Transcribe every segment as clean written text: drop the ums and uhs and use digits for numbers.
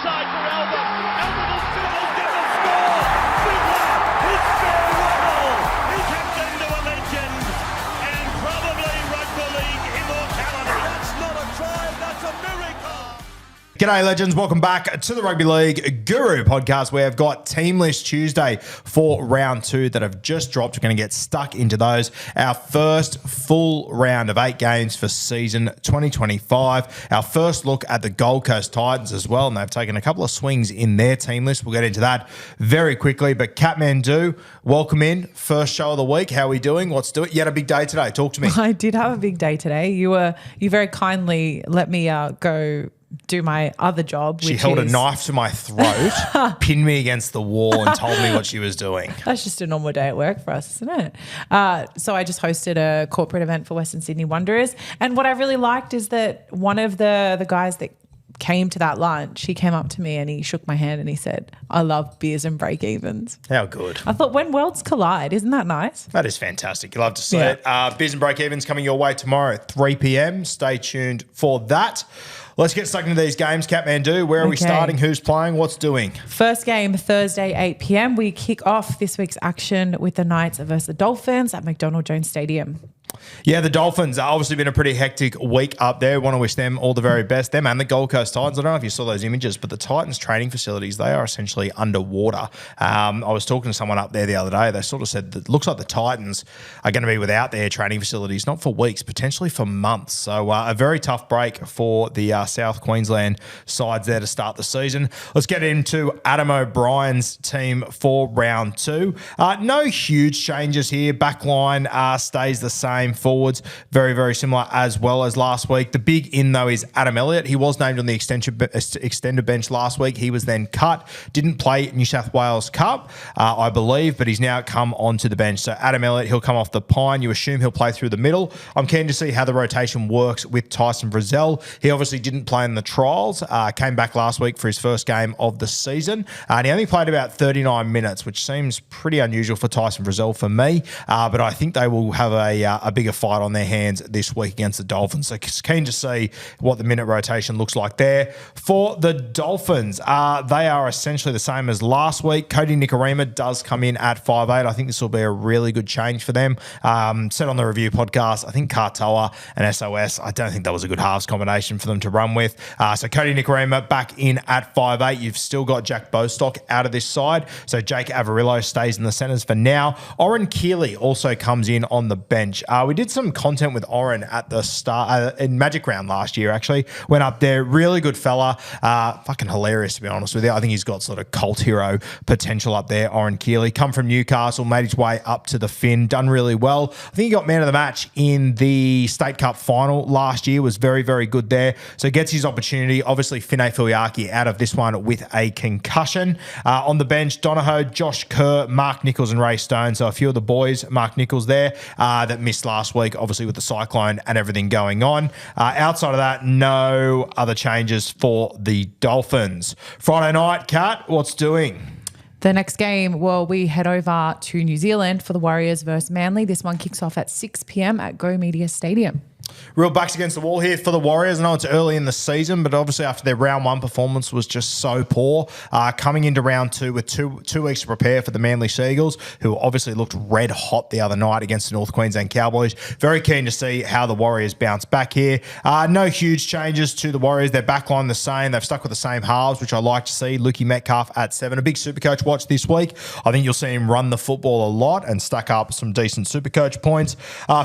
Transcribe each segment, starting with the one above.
inside for Albert. Albert will finish, get the score. Big one. It's farewell. He captained to a legend and probably rugby league immortality. That's not a try, that's a miracle. G'day, legends. Welcome back to the Rugby League Guru podcast. We have got Team List Tuesday for round 2 that have just dropped. We're going to get stuck into those. Our first full round of 8 games for season 2025. Our first look at the Gold Coast Titans as well, and they've taken a couple of swings in their team list. We'll get into that very quickly. But Kathmandu, welcome in. First show of the week. How are we doing? What's doing? You had a big day today. Talk to me. I did have a big day today. You very kindly let me go do my other job. She held a knife to my throat, pinned me against the wall and told me what she was doing. That's just a normal day at work for us, isn't it? So I just hosted a corporate event for Western Sydney Wanderers. And what I really liked is that one of the guys that came to that lunch, he came up to me and he shook my hand and he said, "I love beers and break-evens." How good. I thought, when worlds collide, isn't that nice? That is fantastic. You love to see it. Beers and break-evens coming your way tomorrow at 3 p.m. Stay tuned for that. Let's get stuck into these games. Kathmandu, where are we starting? Who's playing? What's doing? First game, Thursday, 8 p.m. We kick off this week's action with the Knights versus the Dolphins at McDonald Jones Stadium. Yeah, the Dolphins have obviously been a pretty hectic week up there. Want to wish them all the very best. Them and the Gold Coast Titans. I don't know if you saw those images, but the Titans training facilities, they are essentially underwater. I was talking to someone up there the other day. They sort of said that it looks like the Titans are going to be without their training facilities, not for weeks, potentially for months. So a very tough break for the South Queensland sides there to start the season. Let's get into Adam O'Brien's team for round 2. No huge changes here. Backline stays the same. Forwards, very, very similar as well as last week. The big in, though, is Adam Elliott. He was named on the extended bench last week. He was then cut. Didn't play New South Wales Cup, I believe, but he's now come onto the bench. So Adam Elliott, he'll come off the pine. You assume he'll play through the middle. I'm keen to see how the rotation works with Tyson Frizzell. He obviously didn't play in the trials. Came back last week for his first game of the season. And he only played about 39 minutes, which seems pretty unusual for Tyson Frizzell for me. But I think they will have a bigger fight on their hands this week against the Dolphins. So keen to see what the minute rotation looks like there. For the Dolphins, they are essentially the same as last week. Cody Nikorima does come in at 5'8". I think this will be a really good change for them. Said on the review podcast, I think Katoa and SOS, I don't think that was a good halves combination for them to run with. So Cody Nikorima back in at 5'8". You've still got Jack Bostock out of this side. So Jake Averillo stays in the centres for now. Oren Keeley also comes in on the bench. We did some content with Oren at the start in Magic Round last year, actually. Went up there, really good fella. Fucking hilarious, to be honest with you. I think he's got sort of cult hero potential up there, Oren Keeley. Come from Newcastle, made his way up to the Finn, done really well. I think he got man of the match in the State Cup final last year, was very, very good there. So gets his opportunity. Obviously, Fine Filiaki out of this one with a concussion. On the bench, Donahoe, Josh Kerr, Mark Nichols and Ray Stone. So a few of the boys, Mark Nichols there, that missed last week, obviously with the cyclone and everything going on. Outside of that, no other changes for the Dolphins. Friday night, Kat, what's doing? The next game, well, we head over to New Zealand for the Warriors versus Manly. This one kicks off at 6 p.m. at Go Media Stadium. Real backs against the wall here for the Warriors. I know it's early in the season, but obviously after their round 1 performance was just so poor, coming into round 2 with two weeks to prepare for the Manly Seagulls, who obviously looked red hot the other night against the North Queensland Cowboys. Very keen to see how the Warriors bounce back here. No huge changes to the Warriors. Their backline the same. They've stuck with the same halves, which I like to see. Lukey Metcalf at 7. A big Supercoach watch this week. I think you'll see him run the football a lot and stack up some decent Supercoach points.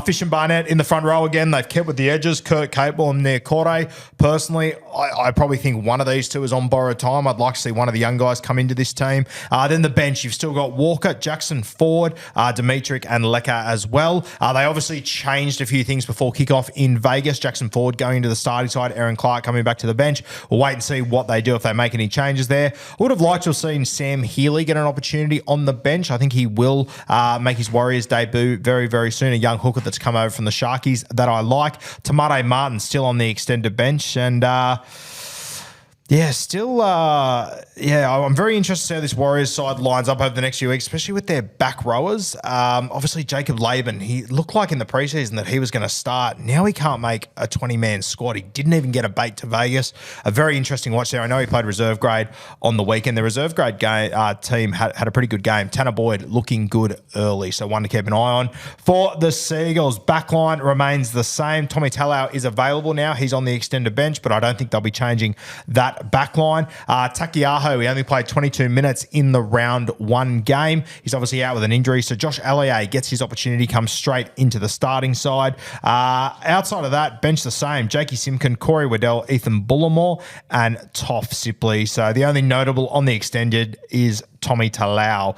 Fish and Barnett in the front row again. They've kept with the edges, Kurt Capewell and Nair Corday. Personally, I probably think one of these two is on borrowed time. I'd like to see one of the young guys come into this team. Then the bench, you've still got Walker, Jackson Ford, Dimitrik and Lecker as well. They obviously changed a few things before kickoff in Vegas. Jackson Ford going into the starting side, Aaron Clark coming back to the bench. We'll wait and see what they do if they make any changes there. I would have liked to have seen Sam Healy get an opportunity on the bench. I think he will make his Warriors debut very, very soon. A young hooker that's come over from the Sharkies that I like. Tamate Martin still on the extended bench, and Yeah, still, I'm very interested to see how this Warriors side lines up over the next few weeks, especially with their back rowers. Obviously, Jacob Laban, he looked like in the preseason that he was going to start. Now he can't make a 20-man squad. He didn't even get a bait to Vegas. A very interesting watch there. I know he played reserve grade on the weekend. The reserve grade team had a pretty good game. Tanner Boyd looking good early, so one to keep an eye on. For the Seagulls, backline remains the same. Tommy Talau is available now. He's on the extended bench, but I don't think they'll be changing that backline. Takiaho, he only played 22 minutes in the round 1 game. He's obviously out with an injury, so Josh Allier gets his opportunity, comes straight into the starting side. Outside of that, bench the same. Jakey Simkin, Corey Waddell, Ethan Bullimore, and Toph Sipley. So the only notable on the extended is Tommy Talau,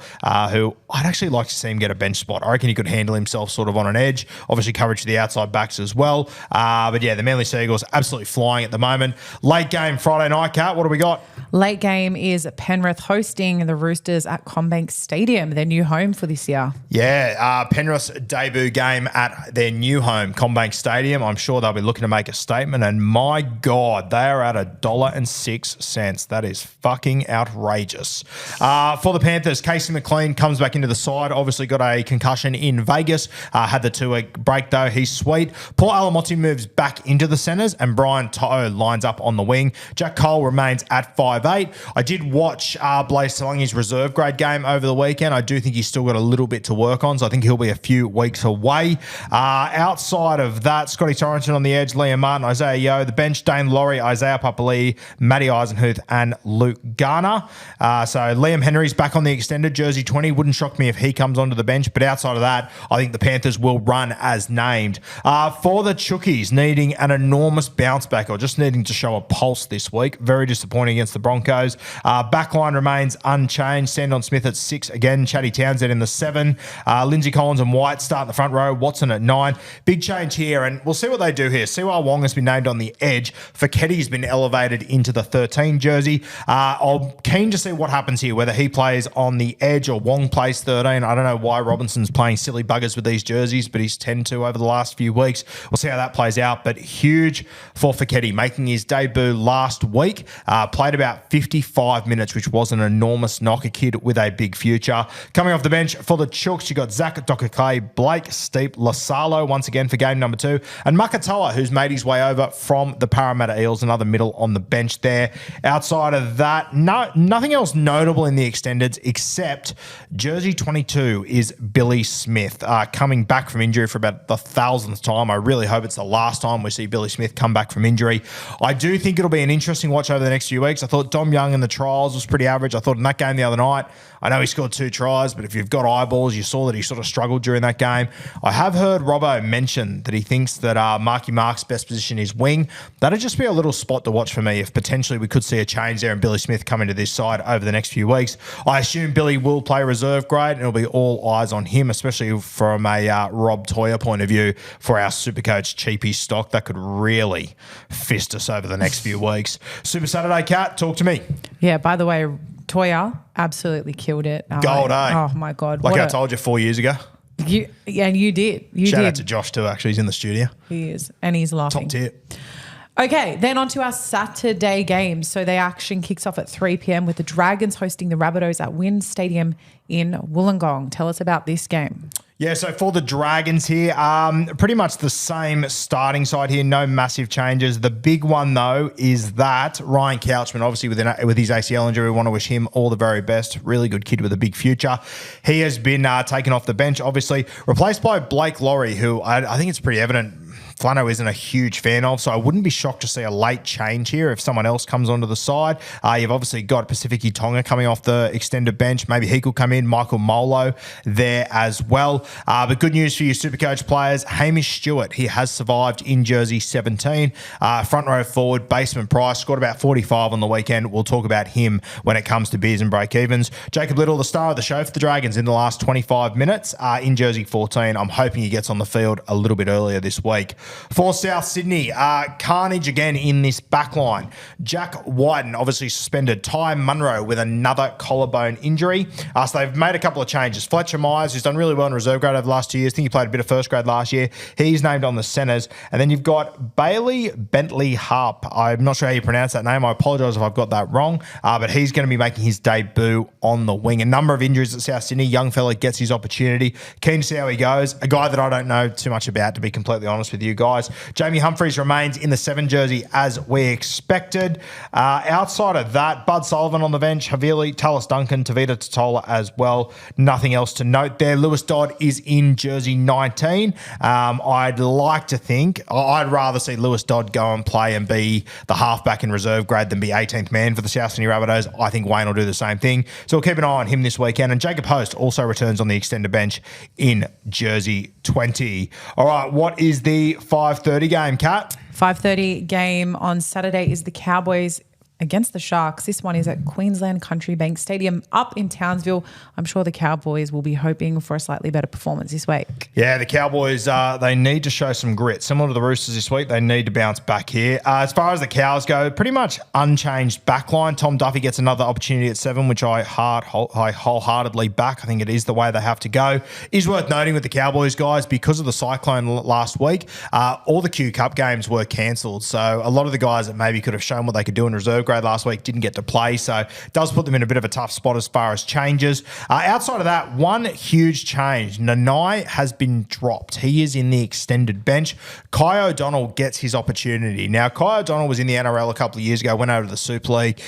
who I'd actually like to see him get a bench spot. I reckon he could handle himself sort of on an edge. Obviously coverage for the outside backs as well. But yeah, the Manly Seagulls absolutely flying at the moment. Late game Friday night, Kat, what do we got? Late game is Penrith hosting the Roosters at CommBank Stadium, their new home for this year. Yeah, Penrith's debut game at their new home, CommBank Stadium. I'm sure they'll be looking to make a statement, and my God, they are at $1.06. That is fucking outrageous. For the Panthers, Casey McLean comes back into the side. Obviously got a concussion in Vegas. Had the 2-week break though. He's sweet. Paul Alamotti moves back into the centres, and Brian To'o lines up on the wing. Jack Cole remains at 5'8". I did watch Blaze Talangi's reserve grade game over the weekend. I do think he's still got a little bit to work on, so I think he'll be a few weeks away. Outside of that, Scotty Torrington on the edge, Liam Martin, Isaiah Yeo. The bench, Dane Laurie, Isaiah Papali'i, Matty Eisenhuth, and Luke Garner. So Liam Henry's back on the extended jersey 20. Wouldn't shock me if he comes onto the bench, but outside of that, I think the Panthers will run as named. For the Chookies, needing an enormous bounce back or just needing to show a pulse this week. Very disappointing against the Broncos. Backline remains unchanged. Sandon Smith at 6 again. Chatty Townsend in the 7. Lindsay Collins and White start in the front row. Watson at 9. Big change here, and we'll see what they do here. Siwa Wong has been named on the edge. Feketi's been elevated into the 13 jersey. I'm keen to see what happens here, whether he plays on the edge or Wong plays 13. I don't know why Robinson's playing silly buggers with these jerseys, but he's tend to over the last few weeks. We'll see how that plays out, but huge for Feketi, making his debut last week. Played about 55 minutes, which was an enormous knock. A kid with a big future. Coming off the bench for the Chooks, you got Zach Dokakay, Blake Steep, Lasalo once again for game number 2, and Makatoa, who's made his way over from the Parramatta Eels, another middle on the bench there. Outside of that, nothing else notable in the extendeds except jersey 22 is Billy Smith, coming back from injury for about the 1,000th time. I really hope it's the last time we see Billy Smith come back from injury. I do think it'll be an interesting watch over the next few weeks. I thought Dom Young in the trials was pretty average. I thought in that game the other night, I know he scored 2 tries, but if you've got eyeballs, you saw that he sort of struggled during that game. I have heard Robbo mention that he thinks that Marky Mark's best position is wing. That'd just be a little spot to watch for me if potentially we could see a change there and Billy Smith come into this side over the next few weeks. I assume Billy will play reserve grade and it'll be all eyes on him, especially from a Rob Toyer point of view for our Supercoach cheapie stock. That could really fist us over the next few weeks. Super Saturday, Cat, talk to me. Yeah, by the way, Toya absolutely killed it. Gold, eh? Oh, my God. Like I told you 4 years ago. You did. Shout out to Josh too, actually. He's in the studio. He is, and he's laughing. Top tier. Okay, then on to our Saturday games. So the action kicks off at 3 p.m. with the Dragons hosting the Rabbitohs at Wynn Stadium in Wollongong. Tell us about this game. Yeah, so for the Dragons here, pretty much the same starting side here, no massive changes. The big one, though, is that Ryan Couchman, obviously with his ACL injury, we want to wish him all the very best. Really good kid with a big future. He has been taken off the bench, obviously, replaced by Blake Laurie, who I think it's pretty evident Flano isn't a huge fan of, so I wouldn't be shocked to see a late change here if someone else comes onto the side. You've obviously got Pacific Tonga coming off the extended bench. Maybe he could come in. Michael Molo there as well. But good news for you Supercoach players. Hamish Stewart, he has survived in jersey 17. Front row forward, Basement Price, scored about 45 on the weekend. We'll talk about him when it comes to beers and break-evens. Jacob Little, the star of the show for the Dragons in the last 25 minutes in jersey 14. I'm hoping he gets on the field a little bit earlier this week. For South Sydney, carnage again in this back line. Jack Whiten obviously suspended. Ty Munro with another collarbone injury. So they've made a couple of changes. Fletcher Myers, who's done really well in reserve grade over the last 2 years. I think he played a bit of first grade last year. He's named on the centres. And then you've got Bailey Bentley Harp. I'm not sure how you pronounce that name. I apologise if I've got that wrong. But he's going to be making his debut on the wing. A number of injuries at South Sydney. Young fella gets his opportunity. Keen to see how he goes. A guy that I don't know too much about, to be completely honest with you guys. Jamie Humphries remains in the 7 jersey as we expected. Outside of that, Bud Sullivan on the bench, Havili, Tallis Duncan, Tavita Totola as well. Nothing else to note there. Lewis Dodd is in jersey 19. I'd like to think, I'd rather see Lewis Dodd go and play and be the halfback in reserve grade than be 18th man for the South Sydney Rabbitohs. I think Wayne will do the same thing. So we'll keep an eye on him this weekend. And Jacob Host also returns on the extended bench in jersey 20. All right, what is the 5:30 game, Kat? 5:30 game on Saturday is the Cowboys against the Sharks. This one is at Queensland Country Bank Stadium up in Townsville. I'm sure the Cowboys will be hoping for a slightly better performance this week. Yeah, the Cowboys, they need to show some grit. Similar to the Roosters this week, they need to bounce back here. As far as the Cows go, pretty much unchanged backline. Tom Duffy gets another opportunity at 7, which I wholeheartedly back. I think it is the way they have to go. Is worth noting with the Cowboys, guys, because of the cyclone last week, all the Q Cup games were cancelled. So a lot of the guys that maybe could have shown what they could do in reserve grade last week didn't get to play, so it does put them in a bit of a tough spot as far as changes. Outside of that, one huge change. Nanai has been dropped. He is in the extended bench. Kai O'Donnell gets his opportunity. Now, Kai O'Donnell was in the NRL a couple of years ago, went over to the Super League.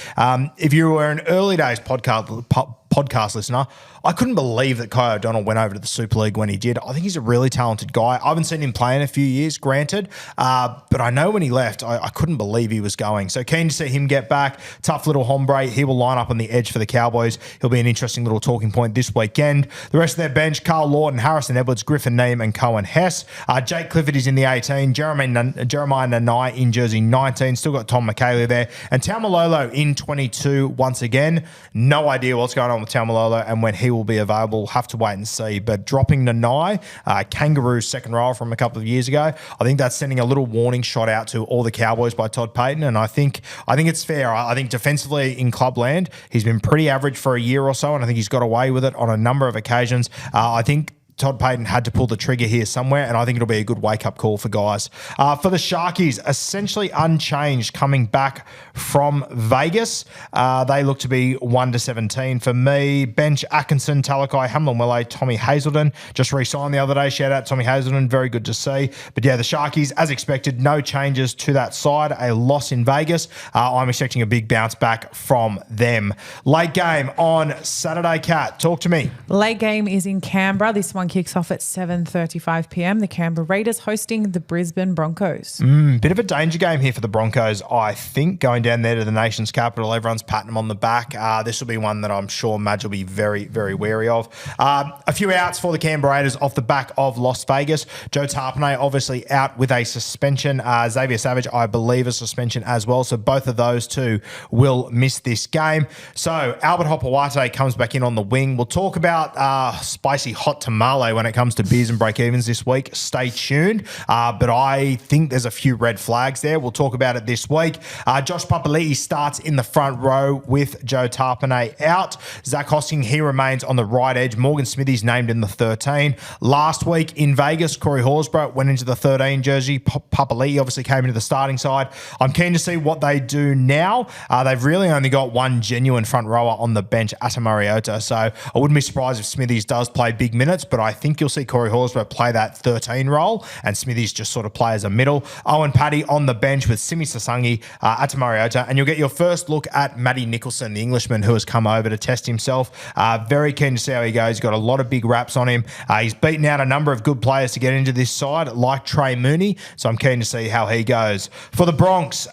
If you were an early days podcast listener, I couldn't believe that Kai O'Donnell went over to the Super League when he did. I think he's a really talented guy. I haven't seen him play in a few years, granted, but I know when he left, I couldn't believe he was going. So keen to see him get back. Tough little hombre. He will line up on the edge for the Cowboys. He'll be an interesting little talking point this weekend. The rest of their bench, Carl Lawton, Harrison Edwards, Griffin Neem and Cohen Hess. Jake Clifford is in the 18. Jeremiah Nanai in jersey 19. Still got Tom McKaylee there. And Taumalolo in 22 once again. No idea what's going on with Taumalolo and when he will be available. We'll have to wait and see. But dropping Nanai, Kangaroo second row from a couple of years ago, I think that's sending a little warning shot out to all the Cowboys by Todd Payten. And I think it's fair. I think defensively in clubland, he's been pretty average for a year or so, and I think he's got away with it on a number of occasions. I think Todd Payten had to pull the trigger here somewhere, and I think it'll be a good wake-up call for guys. For the Sharkies, essentially unchanged coming back from Vegas. They look to be 1-17. For me, bench Atkinson, Talakai, Hamlin-Welle, Tommy Hazelden. Just re-signed the other day. Shout out Tommy Hazelden. Very good to see. But yeah, the Sharkies, as expected, no changes to that side. A loss in Vegas. I'm expecting a big bounce back from them. Late game on Saturday, Kat. Talk to me. Late game is in Canberra. This one kicks off at 7:35 p.m. The Canberra Raiders hosting the Brisbane Broncos. Bit of a danger game here for the Broncos, I think, going down there to the nation's capital. Everyone's patting them on the back. This will be one that I'm sure Madge will be very, very wary of. A few outs for the Canberra Raiders off the back of Las Vegas. Joe Tarpanay obviously out with a suspension. Xavier Savage, I believe, a suspension as well. So both of those two will miss this game. So Albert Hopewate comes back in on the wing. We'll talk about spicy hot tamale when it comes to beers and break-evens this week. Stay tuned. But I think there's a few red flags there. We'll talk about it this week. Josh Papali'i starts in the front row with Joe Tarpanay out. Zach Hosking, he remains on the right edge. Morgan Smithy's named in the 13. Last week in Vegas, Corey Horsburgh went into the 13 jersey. Papali'i obviously came into the starting side. I'm keen to see what they do now. They've really only got one genuine front rower on the bench, Ata Mariota. So I wouldn't be surprised if Smithies does play big minutes, but I think you'll see Corey Horsburgh play that 13 role and Smithies just sort of play as a middle. Owen Paddy on the bench with Simi Sasangi, Ata Mariota, and you'll get your first look at Matty Nicholson, the Englishman who has come over to test himself. Very keen to see how he goes. He's got a lot of big raps on him. He's beaten out a number of good players to get into this side, like Trey Mooney, so I'm keen to see how he goes. For the Bronx,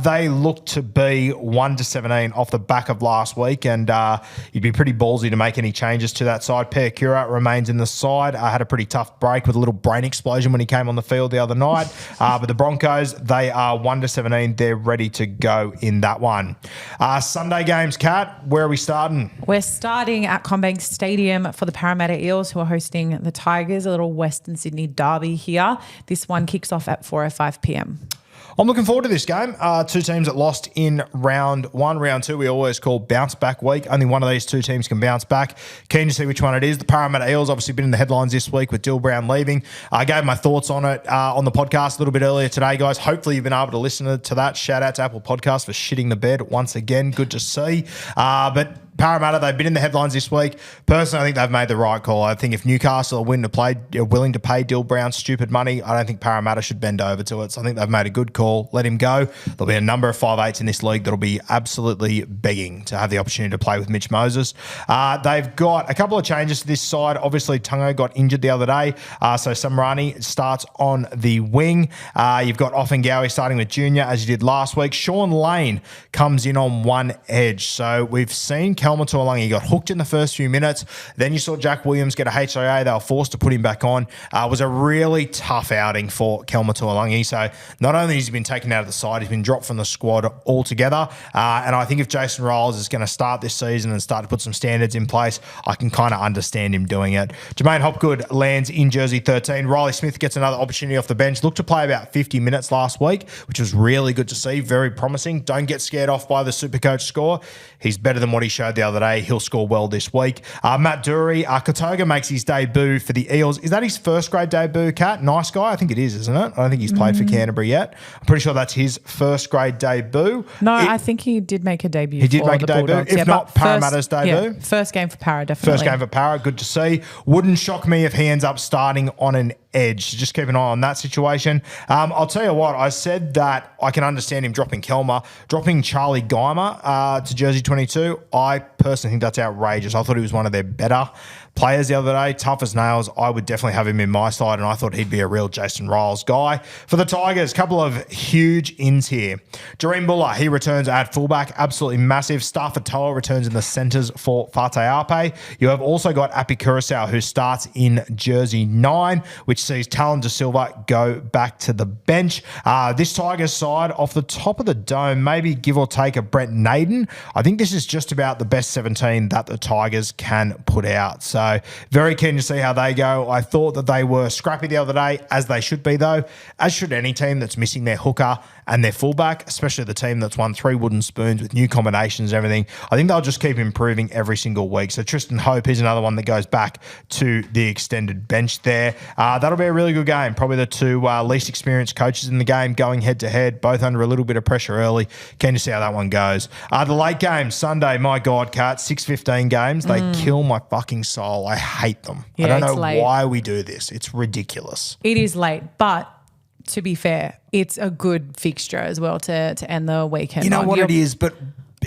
they look to be 1-17 off the back of last week, and you'd be pretty ballsy to make any changes to that side. Per Cura remains in the side. Had a pretty tough break with a little brain explosion when he came on the field the other night. But the Broncos, they are 1-17. They're ready to go in that one. Sunday games, Kat, where are we starting? We're starting at CommBank Stadium for the Parramatta Eels, who are hosting the Tigers, a little Western Sydney derby here. This one kicks off at 4:05 p.m. I'm looking forward to this game. Two teams that lost in round one. Round two, we always call bounce back week. Only one of these two teams can bounce back. Keen to see which one it is. The Parramatta Eels obviously been in the headlines this week with Dill Brown leaving. I gave my thoughts on it on the podcast a little bit earlier today, guys. Hopefully you've been able to listen to that. Shout out to Apple Podcasts for shitting the bed once again. Good to see. But Parramatta, they've been in the headlines this week. Personally, I think they've made the right call. I think if Newcastle are willing to pay Dill Brown stupid money, I don't think Parramatta should bend over to it. So I think they've made a good call. Let him go. There'll be a number of 5'8" in this league that'll be absolutely begging to have the opportunity to play with Mitch Moses. They've got a couple of changes to this side. Obviously, Tungo got injured the other day. So Samrani starts on the wing. You've got Offengawi starting with Junior, as you did last week. Sean Lane comes in on one edge. So we've seen Kelma Tuolangi got hooked in the first few minutes. Then you saw Jack Williams get a HIA. They were forced to put him back on. It was a really tough outing for Kelma Tuolangi. So not only has he been taken out of the side, he's been dropped from the squad altogether. And I think if Jason Riles is going to start this season and start to put some standards in place, I can kind of understand him doing it. Jermaine Hopgood lands in jersey 13. Riley Smith gets another opportunity off the bench. Looked to play about 50 minutes last week, which was really good to see. Very promising. Don't get scared off by the Supercoach score. He's better than what he showed the other day. He'll score well this week. Matt Dury, Katoga makes his debut for the Eels. Is that his first grade debut, Kat? Nice guy? I think it is, isn't it? I don't think he's played for Canterbury yet. I'm pretty sure that's his first grade debut. No, I think he did make a debut. He did make a debut. Bulldogs. If not, Parramatta's debut. First game for Parra, definitely. First game for Parra. Good to see. Wouldn't shock me if he ends up starting on an edge. Just keep an eye on that situation. I'll tell you what, I said that I can understand him dropping Kelma. Dropping Charlie Geimer to jersey 22, I personally think that's outrageous. I thought he was one of their better players the other day. Tough as nails. I would definitely have him in my side, and I thought he'd be a real Jason Riles guy. For the Tigers, couple of huge ins here. Jareem Buller, he returns at fullback. Absolutely massive. Stafford Toa returns in the centres for Fate Ape. You have also got Api Curacao, who starts in jersey 9, which sees Talon De Silva go back to the bench. This Tigers side, off the top of the dome, maybe give or take a Brent Naden. I think this is just about the best 17 that the Tigers can put out. So very keen to see how they go. I thought that they were scrappy the other day, as they should be though, as should any team that's missing their hooker and their fullback, especially the team that's won 3 wooden spoons with new combinations and everything. I think they'll just keep improving every single week. So Tristan Hope is another one that goes back to the extended bench there. That'll be a really good game. Probably the two least experienced coaches in the game going head to head, both under a little bit of pressure early. Keen to see how that one goes. The late game, Sunday, my God, Kat, 6:15 games. They kill my fucking soul. I hate them. Yeah, I don't know late. why we do this. It's ridiculous. It is late, but to be fair, it's a good fixture as well to end the weekend. You know what it is, but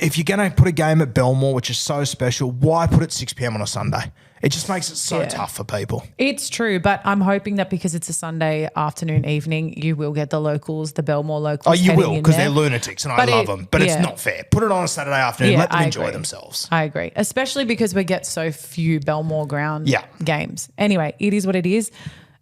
if you're going to put a game at Belmore, which is so special, why put it 6 p.m. on a Sunday? It just makes it so tough for people. It's true, but I'm hoping that because it's a Sunday afternoon, evening, you will get the locals, the Belmore locals. Oh, you will, because there. they're lunatics and I love them. But it's not fair. Put it on a Saturday afternoon. Let them enjoy themselves. I agree, especially because we get so few Belmore ground games. Anyway, it is what it is.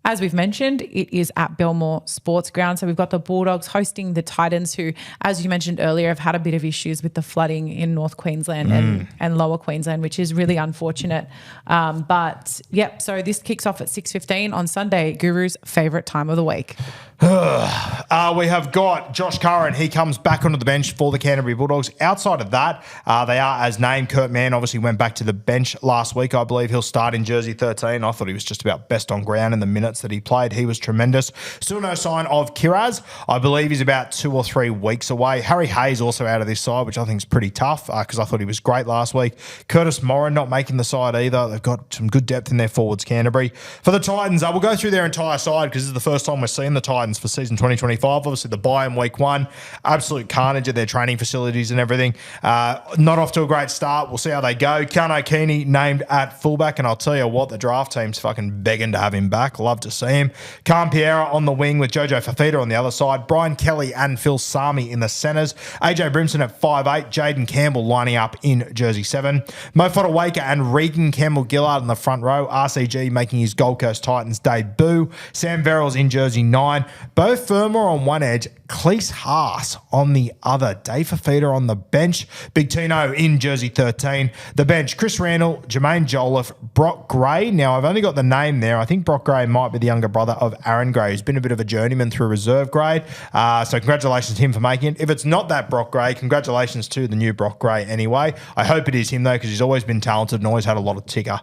As we've mentioned, it is at Belmore Sports Ground. So we've got the Bulldogs hosting the Titans, who, as you mentioned earlier, have had a bit of issues with the flooding in North Queensland and Lower Queensland, which is really unfortunate. So this kicks off at 6:15 on Sunday, Guru's favourite time of the week. We have got Josh Curran. He comes back onto the bench for the Canterbury Bulldogs. Outside of that, they are as named. Kurt Mann obviously went back to the bench last week. I believe he'll start in jersey 13. I thought he was just about best on ground in the minutes that he played. He was tremendous. Still no sign of Kiraz. I believe he's about 2 or 3 weeks away. Harry Hayes also out of this side, which I think is pretty tough because I thought he was great last week. Curtis Moran not making the side either. They've got some good depth in their forwards, Canterbury. For the Titans, we'll go through their entire side because this is the first time we're seeing the Titans for season 2025. Obviously, the bye in week 1, absolute carnage at their training facilities and everything. Not off to a great start. We'll see how they go. Kano Keeney named at fullback, and I'll tell you what, the draft team's fucking begging to have him back. Love to see him. Cam Piera on the wing with Jojo Fafita on the other side. Brian Kelly and Phil Sami in the centres. AJ Brimson at 5'8". Jaden Campbell lining up in jersey 7. Mo Fotuaika and Regan Campbell-Gillard in the front row. RCG making his Gold Coast Titans debut. Sam Verrills in jersey 9. Bo Fermor on one edge. Cleese Haas on the other. Dave Fafita on the bench. Big Tino in jersey 13. The bench, Chris Randall, Jermaine Jolliffe, Brock Gray. Now, I've only got the name there. I think Brock Gray might be the younger brother of Aaron Gray, who's been a bit of a journeyman through reserve grade. So congratulations to him for making it. If it's not that Brock Gray, congratulations to the new Brock Gray anyway. I hope it is him, though, because he's always been talented and always had a lot of ticker.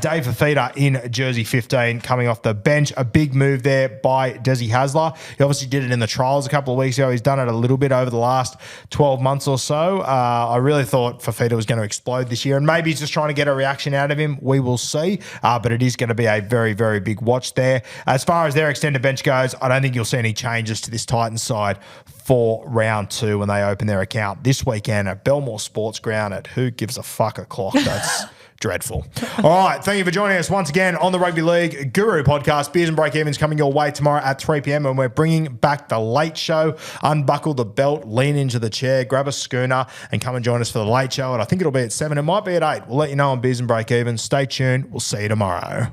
Dave Fafita in jersey 15 coming off the bench. A big move there by Desi Hasler. He obviously did it in the trials a couple of weeks ago. He's done it a little bit over the last 12 months or so. I really thought Fafita was going to explode this year, and maybe he's just trying to get a reaction out of him. We will see, but it is going to be a very, very big watch there. As far as their extended bench goes, I don't think you'll see any changes to this Titans side for round 2 when they open their account this weekend at Belmore Sports Ground at who gives a fuck o'clock. That's dreadful. All right. Thank you for joining us once again on the Rugby League Guru podcast. Beers and Break Evens coming your way tomorrow at 3 p.m. and we're bringing back the late show. Unbuckle the belt, lean into the chair, grab a schooner and come and join us for the late show. And I think it'll be at 7. It might be at 8. We'll let you know on Beers and Break Evens. Stay tuned. We'll see you tomorrow.